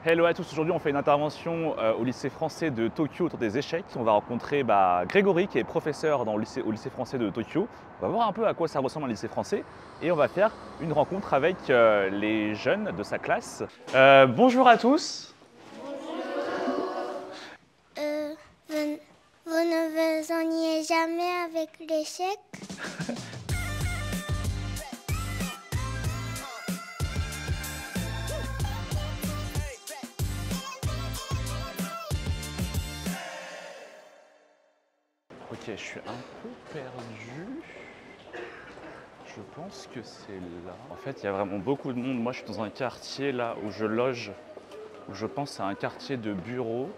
Hello à tous, aujourd'hui on fait une intervention au lycée français de Tokyo autour des échecs. On va rencontrer Grégory qui est professeur au lycée français de Tokyo. On va voir un peu à quoi ça ressemble un lycée français et on va faire une rencontre avec les jeunes de sa classe. Bonjour à tous. Vous ne vous ennuyez jamais avec l'échec? Ok, je suis un peu perdu. Je pense que c'est là. En fait, il y a vraiment beaucoup de monde. Moi, je suis dans un quartier là où je loge, où je pense c'est un quartier de bureaux.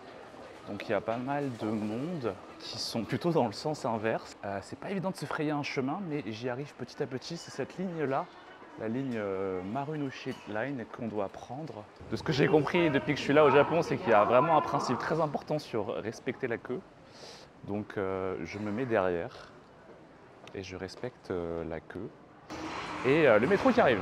Donc il y a pas mal de monde qui sont plutôt dans le sens inverse. C'est pas évident de se frayer un chemin, mais j'y arrive petit à petit. C'est cette ligne-là, la ligne Marunouchi Line qu'on doit prendre. De ce que j'ai compris depuis que je suis là au Japon, c'est qu'il y a vraiment un principe très important sur respecter la queue. Donc je me mets derrière et je respecte la queue. Et le métro qui arrive.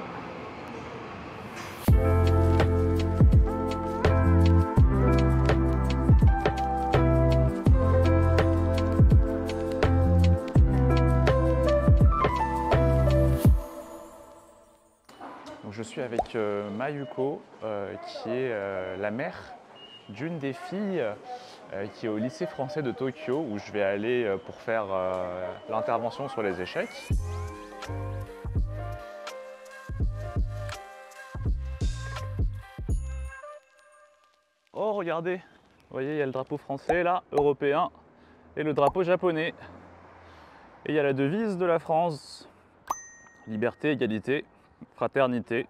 Donc, je suis avec Mayuko, qui est la mère d'une des filles qui est au lycée français de Tokyo, où je vais aller pour faire l'intervention sur les échecs. Oh, regardez, vous voyez, il y a le drapeau français là, européen, et le drapeau japonais. Et il y a la devise de la France. Liberté, égalité, fraternité.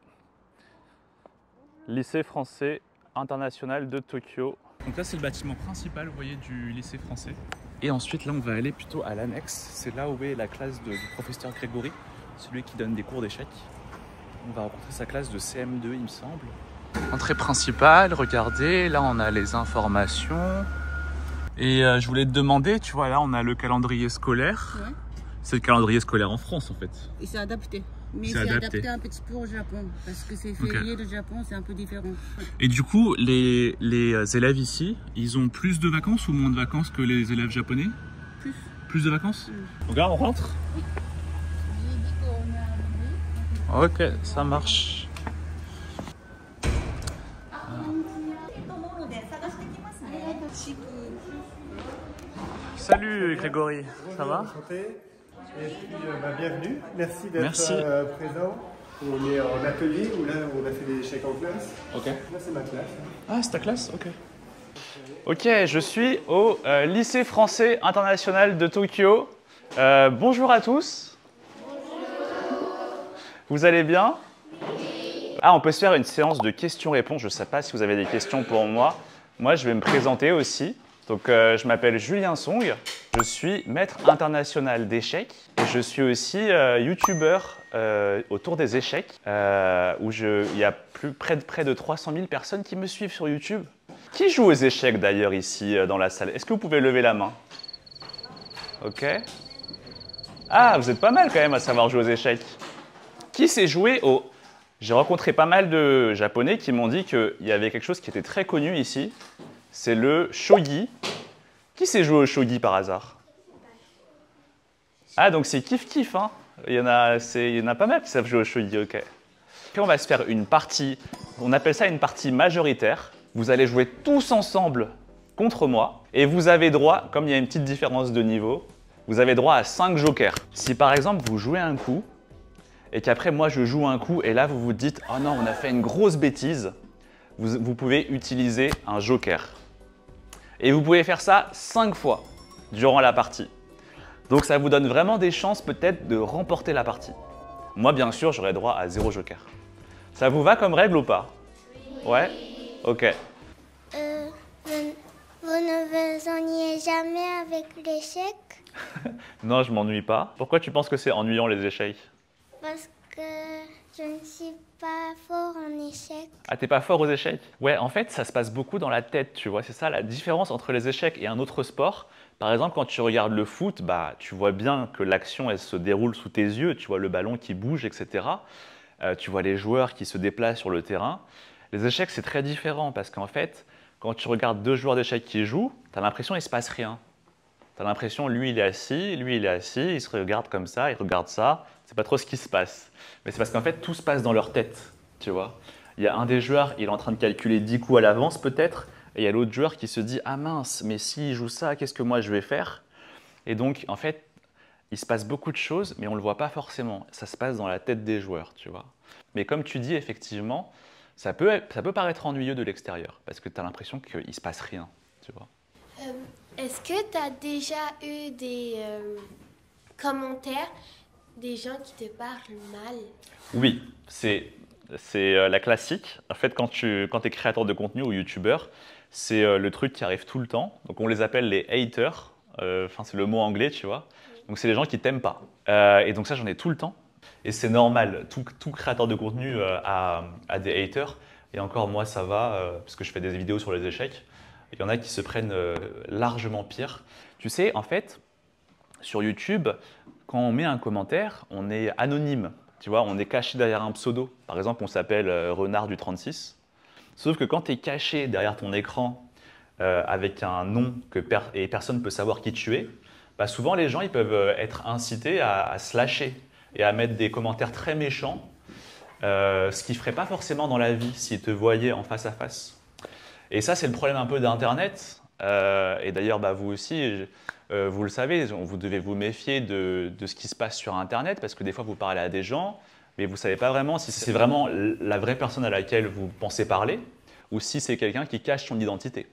Lycée français international de Tokyo. Donc là, c'est le bâtiment principal, vous voyez, du lycée français. Et ensuite, là, on va aller plutôt à l'annexe. C'est là où est la classe du professeur Grégory, celui qui donne des cours d'échecs. On va rencontrer sa classe de CM2, il me semble. Entrée principale, regardez, là, on a les informations. Et je voulais te demander, tu vois, là, on a le calendrier scolaire. Ouais. C'est le calendrier scolaire en France, en fait. Et c'est adapté. Mais c'est adapté un petit peu au Japon, parce que c'est férié du Japon, c'est un peu différent. Et du coup, les élèves ici, ils ont plus de vacances ou moins de vacances que les élèves japonais? Plus. Plus de vacances? Donc là, on rentre? Oui. J'ai dit qu'on est arrivé. Ok, ça marche. Salut Grégory, ça va? Enchanté. Et puis, bienvenue. Merci d'être présent. On est en atelier où là on a fait des échecs en classe. Ok. Là c'est ma classe. Ah, c'est ta classe? Ok. Ok, je suis au lycée français international de Tokyo. Bonjour à tous. Vous allez bien? Ah, on peut se faire une séance de questions-réponses. Je ne sais pas si vous avez des questions pour moi. Moi, je vais me présenter aussi. Donc, je m'appelle Julien Song. Je suis maître international d'échecs. Et je suis aussi youtubeur autour des échecs, où il y a près de 300 000 personnes qui me suivent sur YouTube. Qui joue aux échecs d'ailleurs ici dans la salle? Est-ce que vous pouvez lever la main? Ok. Ah, vous êtes pas mal quand même à savoir jouer aux échecs. Qui sait jouer au... J'ai rencontré pas mal de Japonais qui m'ont dit qu'il y avait quelque chose qui était très connu ici. C'est le shogi. Qui sait jouer au shogi par hasard? Ah, donc c'est kiff-kiff, hein. Il y en a pas mal qui savent jouer au shogi, ok. Puis on va se faire une partie, on appelle ça une partie majoritaire. Vous allez jouer tous ensemble contre moi. Et vous avez droit, comme il y a une petite différence de niveau, vous avez droit à 5 jokers. Si par exemple vous jouez un coup, et qu'après moi je joue un coup, et là vous vous dites « Oh non, on a fait une grosse bêtise », vous pouvez utiliser un joker. Et vous pouvez faire ça 5 fois durant la partie. Donc ça vous donne vraiment des chances peut-être de remporter la partie. Moi bien sûr, j'aurai droit à 0 joker. Ça vous va comme règle ou pas? Ouais? Ok. Vous ne vous ennuyez jamais avec l'échec? Non, je m'ennuie pas. Pourquoi tu penses que c'est ennuyant les échecs? Parce que je ne suis pas fort en échec. Ah, t'es pas fort aux échecs? Ouais, en fait, ça se passe beaucoup dans la tête, tu vois. C'est ça la différence entre les échecs et un autre sport. Par exemple, quand tu regardes le foot, bah, tu vois bien que l'action, elle se déroule sous tes yeux. Tu vois le ballon qui bouge, etc. Tu vois les joueurs qui se déplacent sur le terrain. Les échecs, c'est très différent parce qu'en fait, quand tu regardes deux joueurs d'échecs qui jouent, tu as l'impression qu'il ne se passe rien. Tu as l'impression, lui, il est assis, lui, il est assis, il se regarde comme ça, il regarde ça, c'est pas trop ce qui se passe. Mais c'est parce qu'en fait, tout se passe dans leur tête, tu vois. Il y a un des joueurs, il est en train de calculer 10 coups à l'avance peut-être, et il y a l'autre joueur qui se dit « Ah mince, mais s'il joue ça, qu'est-ce que moi je vais faire ?» Et donc, en fait, il se passe beaucoup de choses, mais on ne le voit pas forcément. Ça se passe dans la tête des joueurs, tu vois. Mais comme tu dis, effectivement, ça peut paraître ennuyeux de l'extérieur, parce que tu as l'impression qu'il ne se passe rien, tu vois. Est-ce que tu as déjà eu des commentaires des gens qui te parlent mal? Oui, c'est la classique. En fait, quand tu es créateur de contenu ou youtubeur, c'est le truc qui arrive tout le temps. Donc, on les appelle les haters. C'est le mot anglais, tu vois. Donc, c'est les gens qui t'aiment pas. Et donc, ça, j'en ai tout le temps. Et c'est normal. Tout créateur de contenu a des haters. Et encore, moi, ça va, parce que je fais des vidéos sur les échecs. Il y en a qui se prennent largement pire. Tu sais, en fait, sur YouTube, quand on met un commentaire, on est anonyme. Tu vois, on est caché derrière un pseudo. Par exemple, on s'appelle Renard du 36. Sauf que quand tu es caché derrière ton écran avec un nom et personne ne peut savoir qui tu es, bah souvent les gens ils peuvent être incités à se lâcher et à mettre des commentaires très méchants, ce qu'ils ne feraient pas forcément dans la vie s'ils te voyaient en face à face. Et ça, c'est le problème un peu d'Internet. Et d'ailleurs, bah, vous aussi, vous le savez, vous devez vous méfier de ce qui se passe sur Internet parce que des fois, vous parlez à des gens, mais vous ne savez pas vraiment si c'est vraiment la vraie personne à laquelle vous pensez parler ou si c'est quelqu'un qui cache son identité.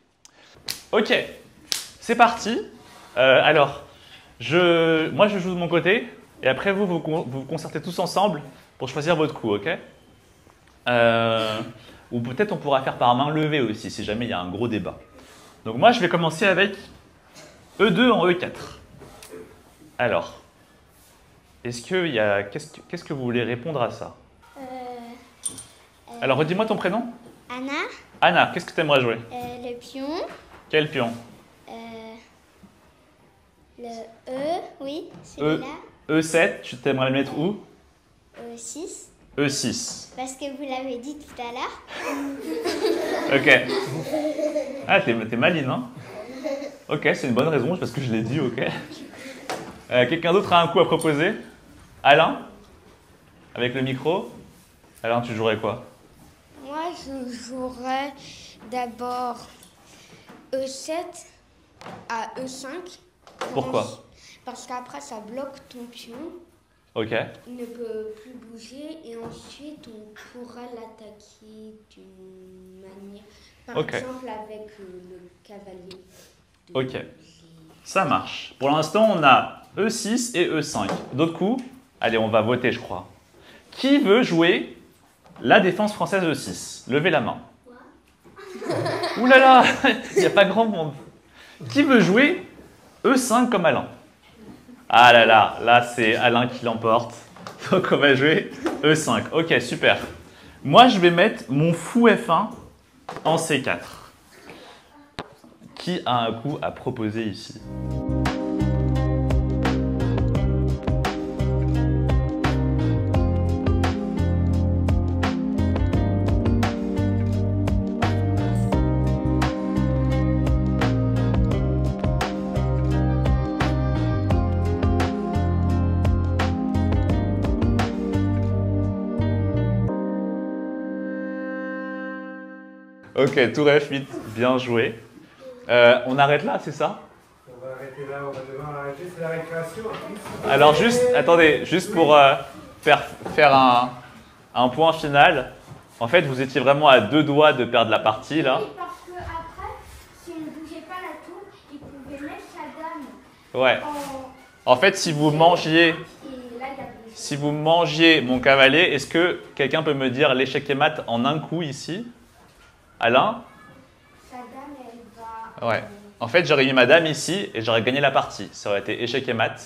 Ok, c'est parti. Alors, moi, je joue de mon côté et après, vous vous concertez tous ensemble pour choisir votre coup, ok? Ou peut-être on pourra faire par main levée aussi, si jamais il y a un gros débat. Donc moi, je vais commencer avec E2 en E4. Alors, qu'est-ce que vous voulez répondre à ça? Alors, redis-moi ton prénom. Anna. Anna, qu'est-ce que tu aimerais jouer? Le pion. Quel pion? Le E, oui, celui-là. E7, tu t'aimerais le mettre où? E6. E6. Parce que vous l'avez dit tout à l'heure. Ok. Ah, t'es maline, hein? Ok, c'est une bonne raison, parce que je l'ai dit, ok. Quelqu'un d'autre a un coup à proposer? Alain? Avec le micro? Alain, tu jouerais quoi? Moi, je jouerais d'abord E7 à E5. Pourquoi? Parce qu'après, ça bloque ton pion. Ok. Il ne peut plus bouger et ensuite on pourra l'attaquer d'une manière, par exemple avec le cavalier. Ok, ça marche. Pour l'instant, on a E6 et E5. D'autres coups? Allez, on va voter, je crois. Qui veut jouer la défense française E6? Levez la main. Ouh là là, il n'y a pas grand monde. Qui veut jouer E5 comme Alain? Ah là là, là c'est Alain qui l'emporte. Donc on va jouer E5. Ok, super. Moi je vais mettre mon fou F1 en C4. Qui a un coup à proposer ici? Ok, tour F8, bien joué. On arrête là, c'est ça? On va arrêter là, on va devoir arrêter, c'est la récréation. Alors juste, attendez, juste pour faire un point final. En fait, vous étiez vraiment à 2 doigts de perdre la partie là. Oui, parce que après, si on ne bougeait pas la tour, il pouvait mettre sa dame. Ouais. En fait, si vous mangiez mon cavalier, est-ce que quelqu'un peut me dire l'échec et mat en un coup ici? Alain? Sa dame, elle va... Ouais. En fait, j'aurais mis ma dame ici et j'aurais gagné la partie. Ça aurait été échec et mat.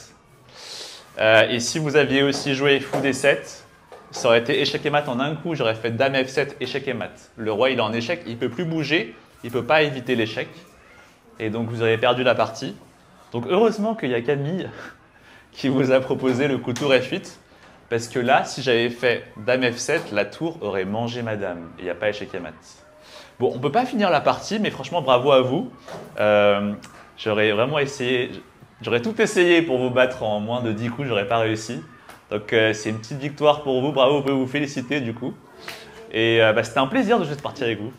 Et si vous aviez aussi joué fou D7, ça aurait été échec et mat en un coup. J'aurais fait dame F7, échec et mat. Le roi, il est en échec, il ne peut plus bouger, il ne peut pas éviter l'échec. Et donc, vous auriez perdu la partie. Donc, heureusement qu'il y a Camille qui vous a proposé le coup tour F8. Parce que là, si j'avais fait Dame F7, la tour aurait mangé ma dame. Et il n'y a pas échec et mat. Bon, on ne peut pas finir la partie, mais franchement, bravo à vous. J'aurais vraiment essayé, j'aurais tout essayé pour vous battre en moins de 10 coups, j'aurais pas réussi. Donc c'est une petite victoire pour vous, bravo, vous pouvez vous féliciter du coup. Et c'était un plaisir de jouer cette partie avec vous.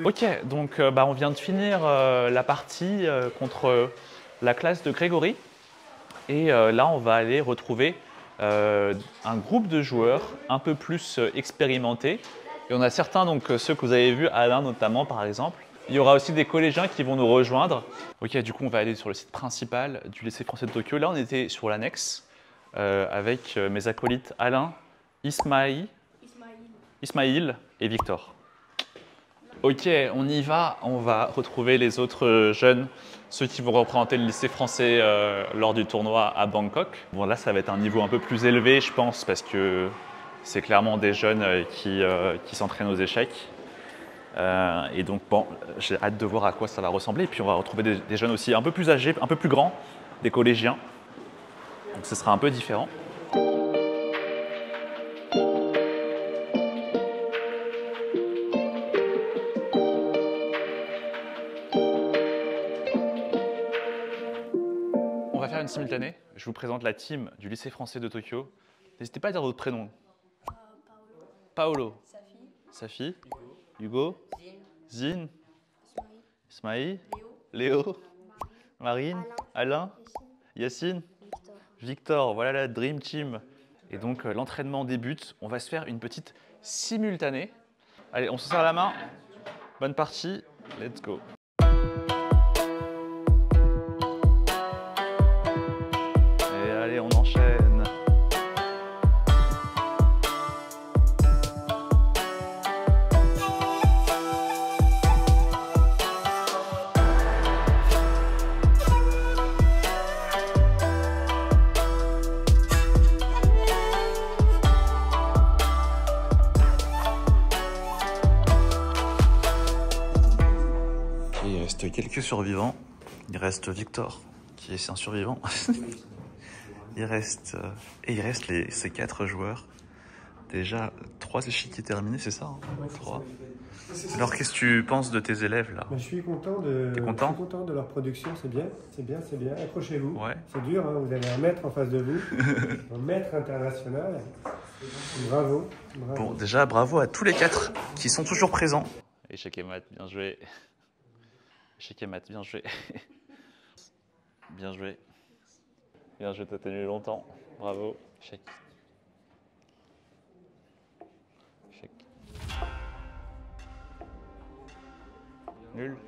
Ok, donc on vient de finir la partie contre la classe de Grégory. Et là, on va aller retrouver un groupe de joueurs un peu plus expérimentés. Et on a certains, donc ceux que vous avez vus, Alain notamment par exemple. Il y aura aussi des collégiens qui vont nous rejoindre. Ok, du coup on va aller sur le site principal du lycée français de Tokyo. Là on était sur l'annexe avec mes acolytes Alain, Ismaïl et Victor. Ok, on y va, on va retrouver les autres jeunes, ceux qui vont représenter le lycée français lors du tournoi à Bangkok. Bon là ça va être un niveau un peu plus élevé je pense parce que c'est clairement des jeunes qui s'entraînent aux échecs. Et donc bon, j'ai hâte de voir à quoi ça va ressembler. Et puis on va retrouver des jeunes aussi un peu plus âgés, un peu plus grands, des collégiens. Donc ce sera un peu différent. On va faire une simultanée. Je vous présente la team du lycée français de Tokyo. N'hésitez pas à dire votre prénom. Paolo. Safi. Hugo. Zine. Ismaïl. Léo. Marine. Alain. Yacine. Victor. Voilà la Dream Team. Et donc l'entraînement débute. On va se faire une petite simultanée. Allez, on se serre la main. Bonne partie. Let's go. Et allez, on enchaîne. Il reste quelques survivants. Il reste Victor, qui est un survivant. il reste ces 4 joueurs. Déjà, 3 échiquiers terminés, c'est ça hein? Ouais, 3. Alors, qu'est-ce que tu penses de tes élèves là? Je suis content de. T'es content? Je suis content de leur production, c'est bien, c'est bien, c'est bien. Accrochez-vous. Ouais. C'est dur, hein, vous avez un maître en face de vous, un maître international. Bravo, bravo. Bon, déjà, bravo à tous les 4 qui sont toujours présents. Échec et mat, bien joué. Échec et mat, bien joué. Bien joué. Bien joué, t'as tenu longtemps. Bravo. Échec. Échec. Nul.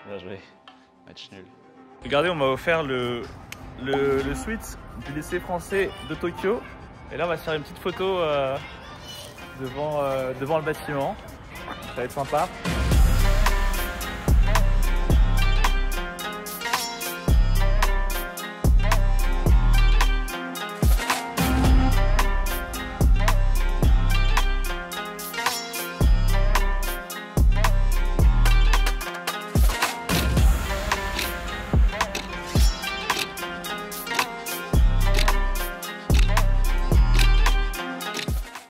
Bien joué. Match nul. Regardez, on m'a offert le suite du lycée français de Tokyo. Et là, on va se faire une petite photo devant le bâtiment. Ça va être sympa.